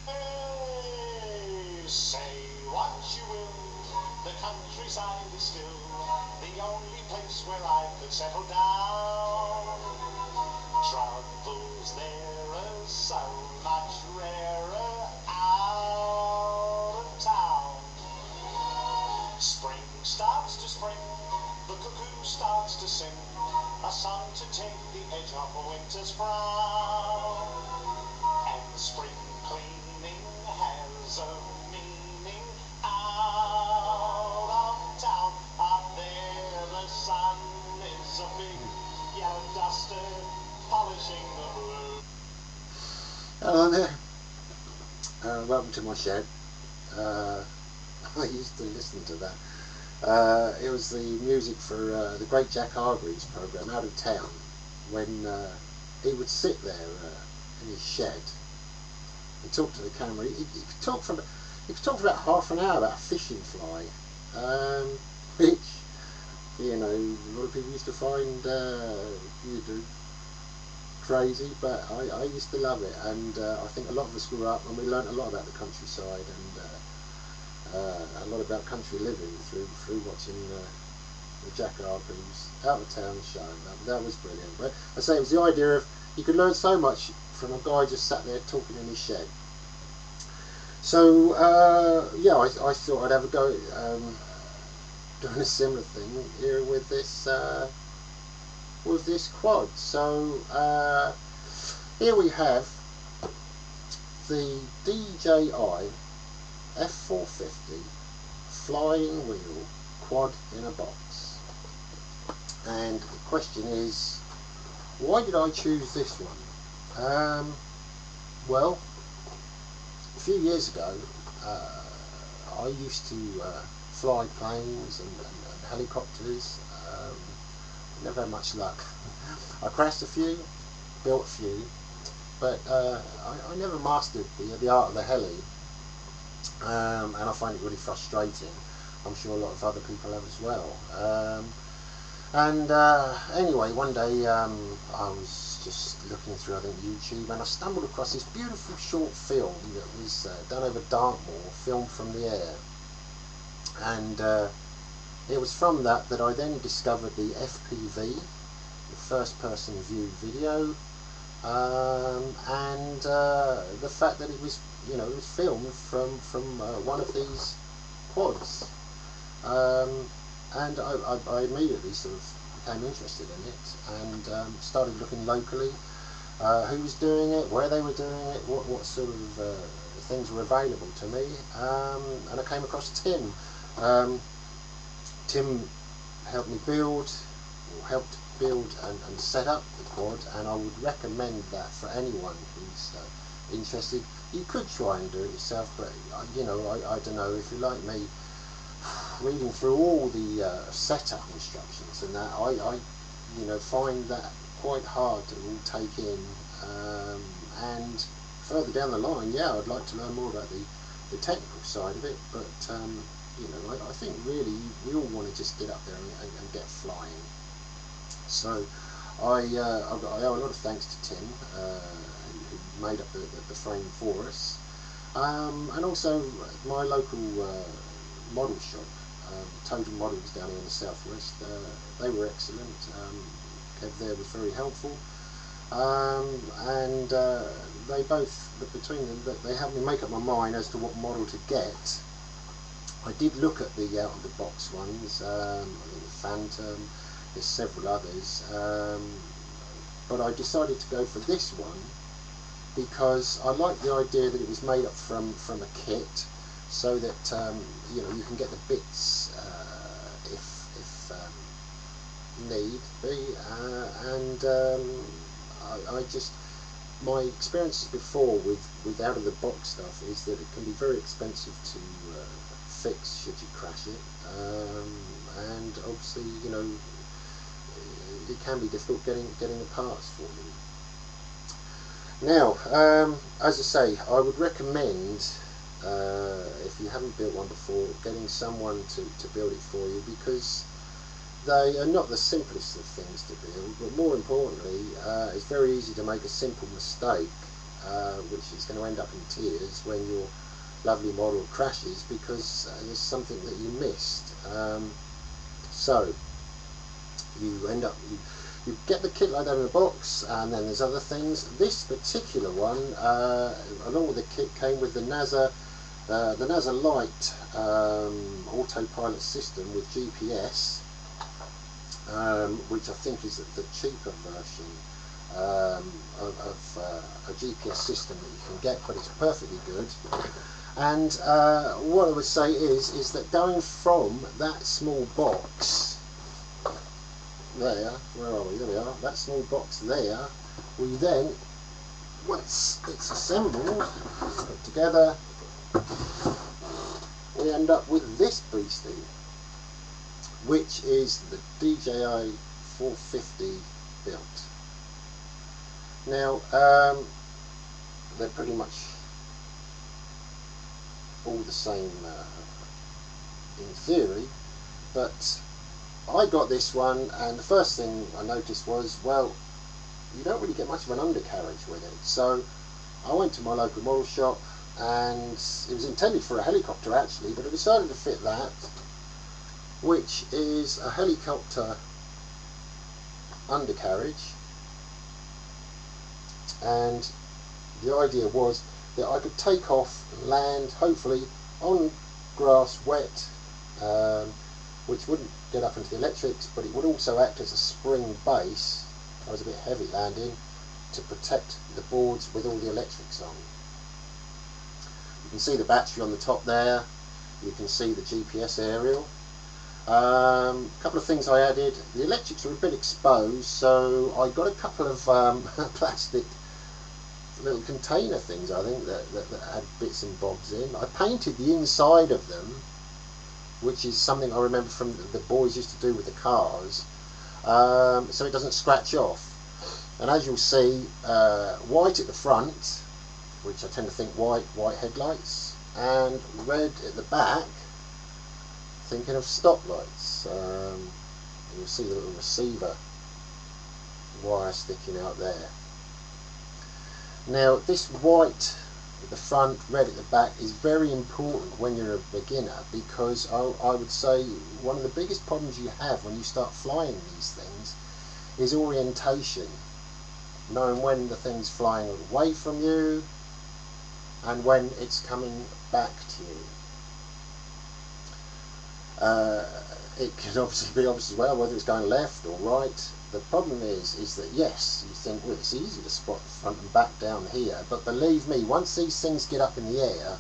Hey, say what you will, the countryside is still the only place where I could settle down. Troubles there are so much rarer out of town. Spring starts to spring, the cuckoo starts to sing, a song to take the edge off winter's frown. And spring cleaning has a meaning out of town. Up there the sun is a big yellow duster polishing the blue. Hello there, welcome to my shed. Uh, I used to listen to that. It was the music for the Great Jack Hargreaves programme, Out of Town, when he would sit there in his shed and talk to the camera. He could talk for about half an hour about a fishing fly, which a lot of people used to find crazy, but I used to love it, and I think a lot of us grew up and we learnt a lot about the countryside and a lot about country living through watching the Jack Hargreaves Out of Town show. That was brilliant. But I say it was the idea of you could learn so much from a guy just sat there talking in his shed. So yeah, I thought I'd have a go doing a similar thing here with this quad. So here we have the DJI F450 flying wheel quad in a box. And the question is, why did I choose this one? Well, a few years ago, I used to fly planes and helicopters. Never had much luck. I crashed a few, built a few, but I never mastered the art of the heli, and I find it really frustrating. I'm sure a lot of other people have as well. Anyway, one day I was just looking through, I think, YouTube, and I stumbled across this beautiful short film that was done over Dartmoor, filmed from the air. And it was from that I then discovered the FPV, the first person view video, and the fact that it was filmed from one of these quads. And I immediately sort of became interested in it, and started looking locally, who was doing it, where they were doing it, what sort of things were available to me, and I came across Tim. Tim helped build and set up the quad, and I would recommend that for anyone who's interested. You could try and do it yourself, but I don't know, if you're like me, reading through all the setup instructions and that, I find that quite hard to all take in, and further down the line, yeah, I'd like to learn more about the technical side of it, but I think really we all want to just get up there and get flying. So I owe a lot of thanks to Tim, who made up the frame for us, and also my local model shop, Total Models down here in the southwest. They were excellent. Kev there was very helpful, and they both, between them, they helped me make up my mind as to what model to get. I did look at the out of the box ones, I think the Phantom, there's several others, but I decided to go for this one because I like the idea that it was made up from a kit, so that you can get the bits if need be, and I just, my experiences before with out of the box stuff is that it can be very expensive to fix should you crash it, and obviously it can be difficult getting the parts for them. Now, as I say, I would recommend, if you haven't built one before, getting someone to build it for you, because they are not the simplest of things to build, but more importantly, it's very easy to make a simple mistake which is going to end up in tears when your lovely model crashes because there's something that you missed. So you end up, you get the kit like that in a box, and then there's other things. This particular one, along with the kit, came with the NASA Lite autopilot system with GPS, which I think is the cheaper version of a GPS system that you can get, but it's perfectly good. And what I would say is that going from that small box there, where are we? There we are. That small box there, we then, once it's assembled, put together, we end up with this beastie, which is the DJI 450 built. Now, they're pretty much all the same in theory, but I got this one, and the first thing I noticed was, well, you don't really get much of an undercarriage with it. So I went to my local model shop, and it was intended for a helicopter actually, but I decided to fit that, which is a helicopter undercarriage. And the idea was that I could take off and land, hopefully, on grass wet, which wouldn't get up into the electrics, but it would also act as a spring base. I was a bit heavy landing, to protect the boards with all the electrics on. You can see the battery on the top there. You can see the GPS aerial. A couple of things I added. The electrics were a bit exposed, so I got a couple of plastic little container things, I think, that had bits and bobs in. I painted the inside of them, which is something I remember from the boys used to do with the cars, so it doesn't scratch off. And as you'll see, white at the front, which I tend to think white headlights, and red at the back, thinking of stoplights. You'll see the little receiver wire sticking out there. Now, this white at the front, red at the back is very important when you're a beginner, because I would say one of the biggest problems you have when you start flying these things is orientation, knowing when the thing's flying away from you and when it's coming back to you. It can obviously be obvious as well whether it's going left or right. The problem is that, yes, you think, well, it's easy to spot the front and back down here, but believe me, once these things get up in the air,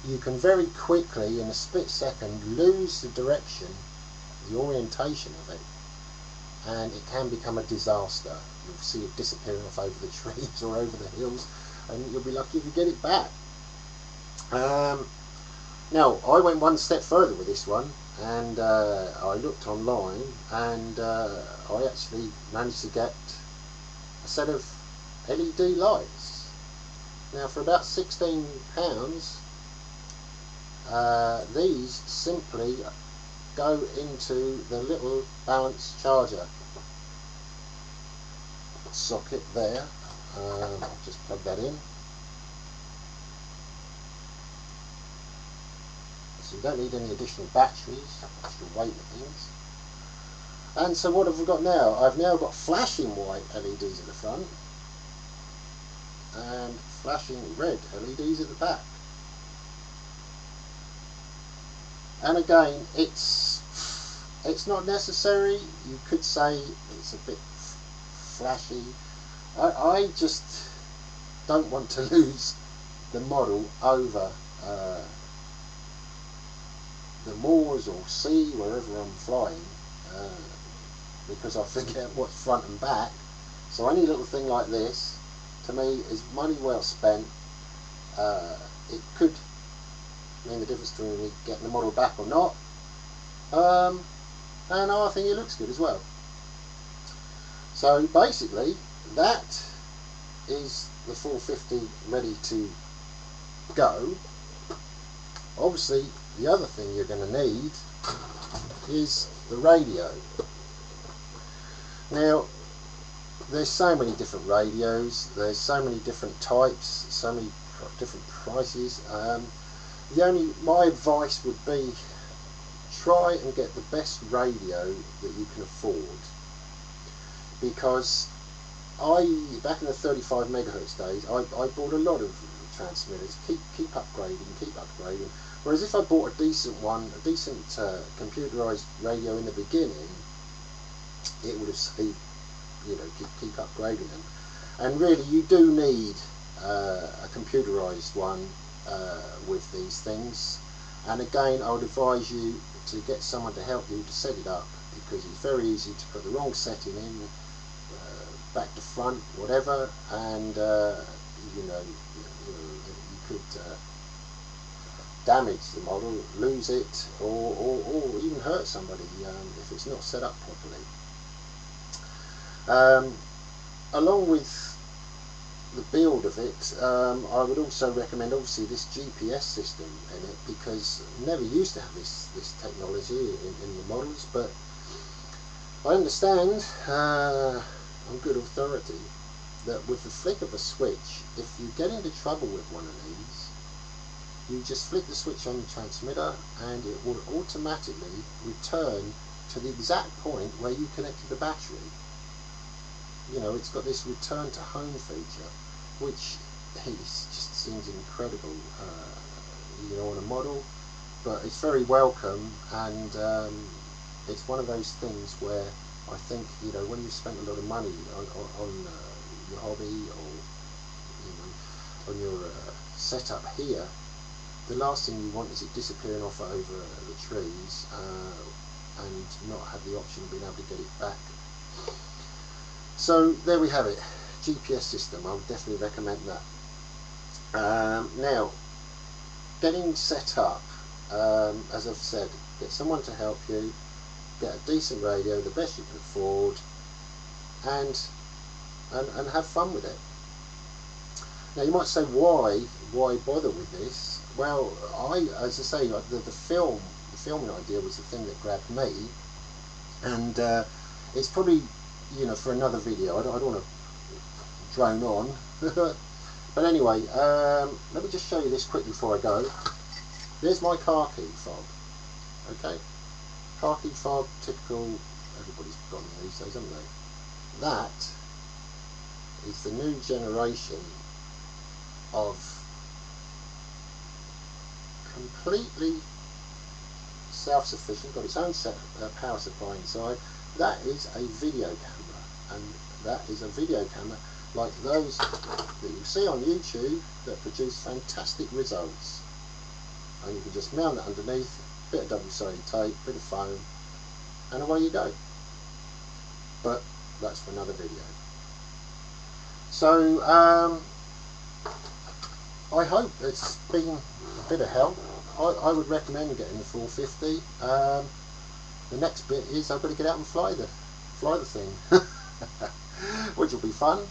you can very quickly, in a split second, lose the direction, the orientation of it, and it can become a disaster. You'll see it disappearing off over the trees or over the hills, and you'll be lucky if you get it back. Now, I went one step further with this one, and I looked online, and I actually managed to get a set of LED lights. Now, for about £16, these simply go into the little balance charger socket there. I'll just plug that in. So you don't need any additional batteries, extra weight and things. And so what have we got now? I've now got flashing white LEDs at the front and flashing red LEDs at the back. And again, it's not necessary. You could say it's a bit flashy. I just don't want to lose the model over the moors or sea, wherever I'm flying, because I forget what's front and back. So any little thing like this, to me, is money well spent. It could mean the difference between me getting the model back or not, and I think it looks good as well. So basically, that is the 450 ready to go. Obviously, the other thing you're going to need is the radio. Now, there's so many different radios, there's so many different types, so many different prices. My advice would be, try and get the best radio that you can afford, because back in the 35 megahertz days, I bought a lot of transmitters, keep upgrading, whereas if I bought a decent computerized radio in the beginning, it would have saved, keep upgrading them. And really, you do need a computerized one with these things. And again, I would advise you to get someone to help you to set it up, because it's very easy to put the wrong setting in, back to front, whatever, and you could damage the model, lose it, or even hurt somebody if it's not set up properly. Along with the build of it, I would also recommend, obviously, this GPS system in it, because I never used to have this technology in the models, but I understand on good authority that with the flick of a switch, if you get into trouble with one of these, you just flick the switch on the transmitter and it will automatically return to the exact point where you connected the battery. It's got this return to home feature, which just seems incredible, on a model, but it's very welcome, and it's one of those things where I think, when you've spent a lot of money on your hobby, or on your setup here, the last thing you want is it disappearing off over the trees and not have the option of being able to get it back. So there we have it, GPS system. I would definitely recommend that. Now, getting set up, as I've said, get someone to help you, get a decent radio, the best you can afford, and have fun with it. Now you might say, why bother with this? Well, as I say, the filming idea was the thing that grabbed me, and it's probably, for another video. I don't want to drone on, but anyway, let me just show you this quickly before I go. There's my car key fob. Okay, car key fob, typical. Everybody's got them these days, haven't they? That is the new generation of completely self-sufficient, got its own power supply inside. That is a video camera, and that is a video camera like those that you see on YouTube that produce fantastic results. And you can just mount it underneath, bit of double-sided tape, bit of foam, and away you go. But that's for another video. So I hope it's been a bit of help. I would recommend getting the 450. The next bit is I've got to get out and fly the thing, which will be fun.